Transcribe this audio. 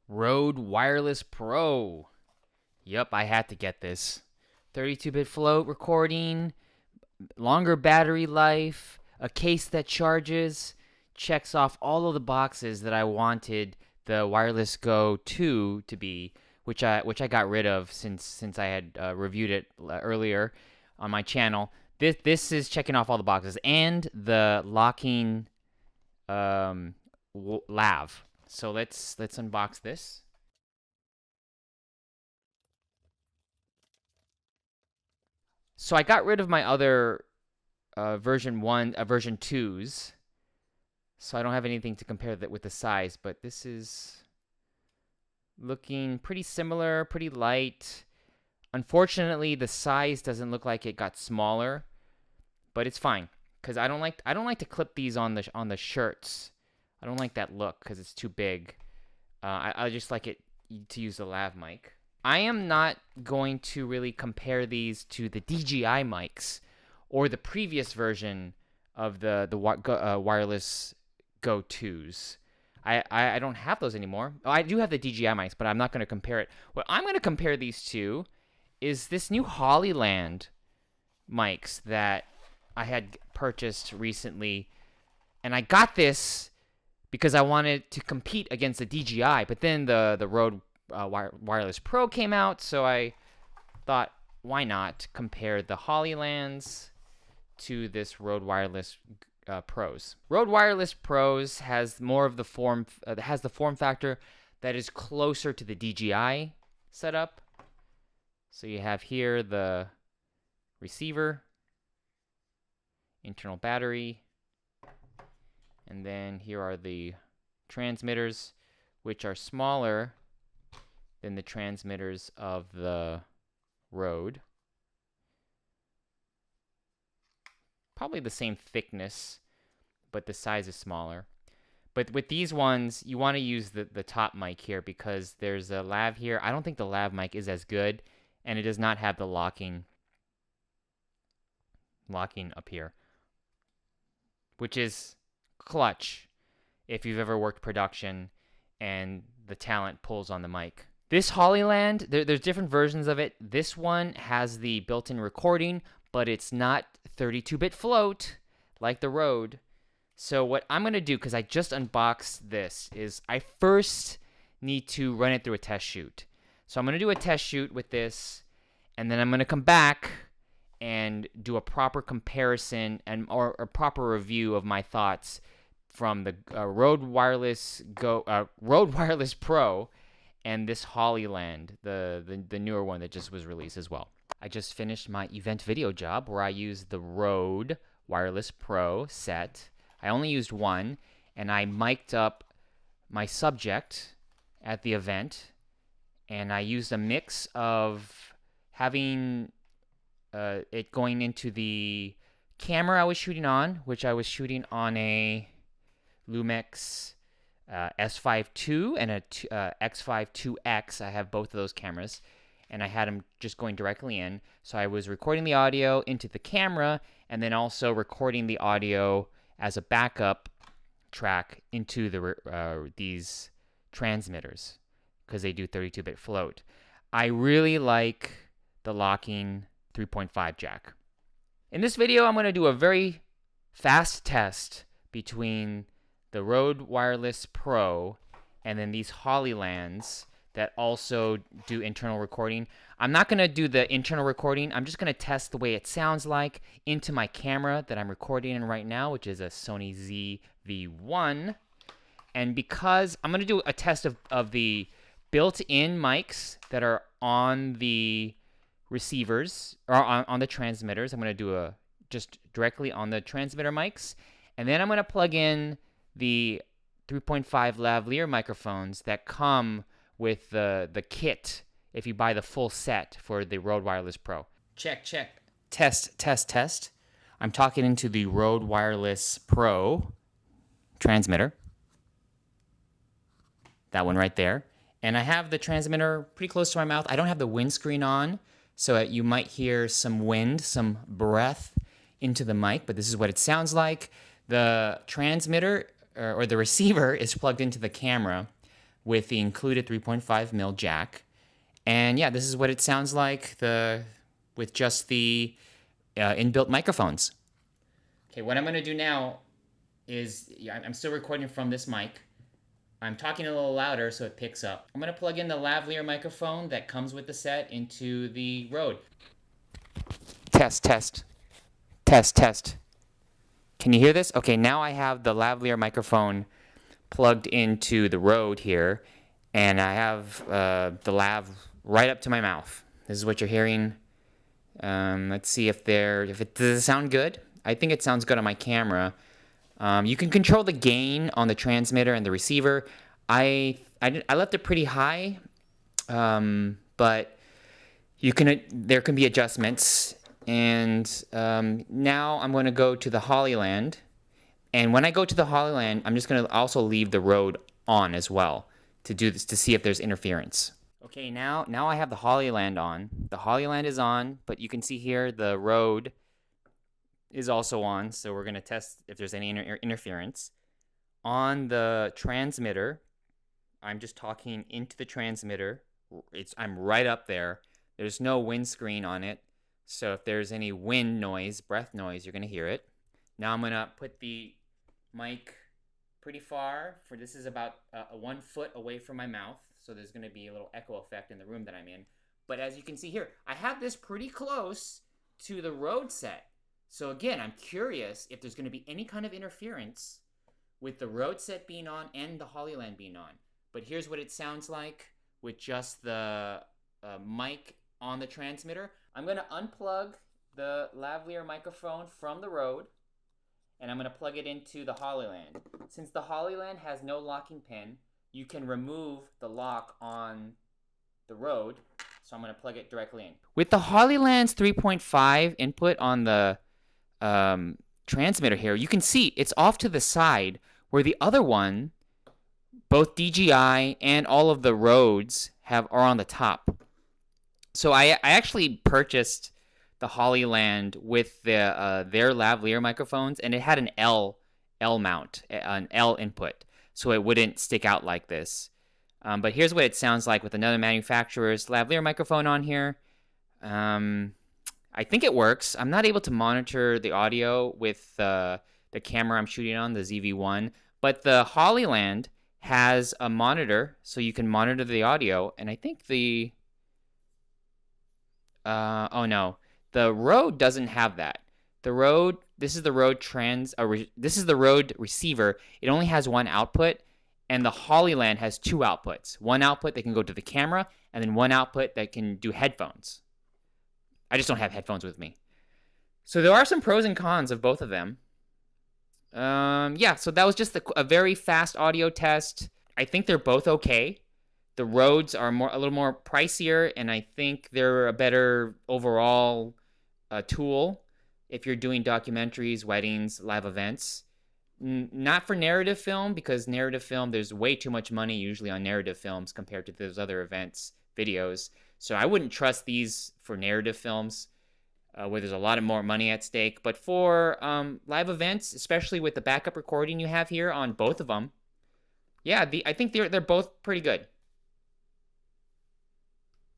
Rode Wireless Pro. Yep, I had to get this. 32-bit float recording, longer battery life, a case that charges, checks off all of the boxes that I wanted the Wireless Go 2 to be, which I got rid of since I had reviewed it earlier on my channel. This is checking off all the boxes and the locking lav. So let's unbox this. So I got rid of my other version 2s, so I don't have anything to compare that with the size, but this is looking pretty similar, pretty light. Unfortunately, the size doesn't look like it got smaller, but it's fine because I don't like to clip these on the shirts. I don't like that look because it's too big. I just like it to use the lav mic. I am not going to really compare these to the DJI mics or the previous version of the wireless Go 2s. I don't have those anymore. Oh, I do have the DJI mics, but I'm not going to compare it. What I'm going to compare these to is this new Hollyland mics that I had purchased recently. And I got this because I wanted to compete against the DJI, but then the Rode Wireless Pro came out, so I thought, why not compare the Hollylands to this Rode Wireless Pros. Rode Wireless Pros has more of the form factor that is closer to the DJI setup. So you have here the receiver, internal battery, and then here are the transmitters, which are smaller than the transmitters of the Rode. Probably the same thickness, but the size is smaller. But with these ones, you want to use the top mic here because there's a lav here. I don't think the lav mic is as good, and it does not have the locking up here, which is clutch if you've ever worked production and the talent pulls on the mic. This Hollyland, there's different versions of it. This one has the built-in recording, but it's not 32-bit float like the Rode. So what I'm going to do, because I just unboxed this, is I first need to run it through a test shoot. So I'm going to do a test shoot with this, and then I'm going to come back and do a proper comparison or a proper review of my thoughts from the Rode Wireless Pro and this Hollyland, the newer one that just was released as well. I just finished my event video job where I used the Rode Wireless Pro set. I only used one, and I mic'd up my subject at the event, and I used a mix of having it going into the camera I was shooting on, which I was shooting on a Lumix S5 II and a X5 2X. I have both of those cameras, and I had them just going directly in. So I was recording the audio into the camera and then also recording the audio as a backup track into these transmitters because they do 32-bit float. I really like the locking 3.5 jack. In this video, I'm going to do a very fast test between the Rode Wireless Pro and then these Hollylands that also do internal recording. I'm not going to do the internal recording. I'm just going to test the way it sounds like into my camera that I'm recording in right now, which is a Sony ZV-1. And because I'm going to do a test of the built-in mics that are on the receivers or on the transmitters. I'm going to do just directly on the transmitter mics. And then I'm going to plug in the 3.5 lavalier microphones that come with the kit if you buy the full set for the Rode Wireless Pro. Check. Test. I'm talking into the Rode Wireless Pro transmitter. That one right there. And I have the transmitter pretty close to my mouth. I don't have the windscreen on, so you might hear some wind, some breath into the mic, but this is what it sounds like. The transmitter or the receiver is plugged into the camera, with the included 3.5mm jack. And yeah, this is what it sounds like with just the inbuilt microphones. Okay, what I'm going to do now is, I'm still recording from this mic. I'm talking a little louder so it picks up. I'm going to plug in the lavalier microphone that comes with the set into the Rode. Test, test, test, test. Can you hear this? Okay, now I have the lavalier microphone plugged into the Rode here, and I have the lav right up to my mouth. This is what you're hearing. Let's see if does it sound good? I think it sounds good on my camera. You can control the gain on the transmitter and the receiver. I left it pretty high, but there can be adjustments. And now I'm going to go to the Hollyland. And when I go to the Hollyland, I'm just going to also leave the Rode on as well to do this, to see if there's interference. Okay, now I have the Hollyland on. The Hollyland is on, but you can see here the Rode is also on, so we're going to test if there's any interference. On the transmitter, I'm just talking into the transmitter. I'm right up there. There's no windscreen on it, so if there's any wind noise, breath noise, you're going to hear it. Now I'm going to put the mic pretty far. This is about 1 foot away from my mouth, so there's going to be a little echo effect in the room that I'm in. But as you can see here, I have this pretty close to the Rode set. So again, I'm curious if there's going to be any kind of interference with the Rode set being on and the Hollyland being on. But here's what it sounds like with just the mic on the transmitter. I'm going to unplug the lavalier microphone from the Rode, and I'm going to plug it into the Hollyland. Since the Hollyland has no locking pin, you can remove the lock on the Rode, so I'm going to plug it directly in. With the Hollyland's 3.5 input on the transmitter here, you can see it's off to the side, where the other one, both DJI and all of the Rodes are on the top. So I actually purchased the Hollyland with their lavalier microphones, and it had an L mount, an L input, so it wouldn't stick out like this. But here's what it sounds like with another manufacturer's lavalier microphone on here. I think it works. I'm not able to monitor the audio with the camera I'm shooting on, the ZV-1, but the Hollyland has a monitor, so you can monitor the audio, and I think the Rode doesn't have that. The Rode, this is the Rode this is the Rode receiver. It only has one output, and the Hollyland has two outputs. One output that can go to the camera, and then one output that can do headphones. I just don't have headphones with me. So there are some pros and cons of both of them. Yeah, so that was just a very fast audio test. I think they're both okay. The Rodes are a little more pricier, and I think they're a better overall tool if you're doing documentaries, weddings, live events. Not for narrative film, because narrative film, there's way too much money usually on narrative films compared to those other events, videos. So I wouldn't trust these for narrative films where there's a lot more money at stake. But for live events, especially with the backup recording you have here on both of them, yeah, I think they're both pretty good.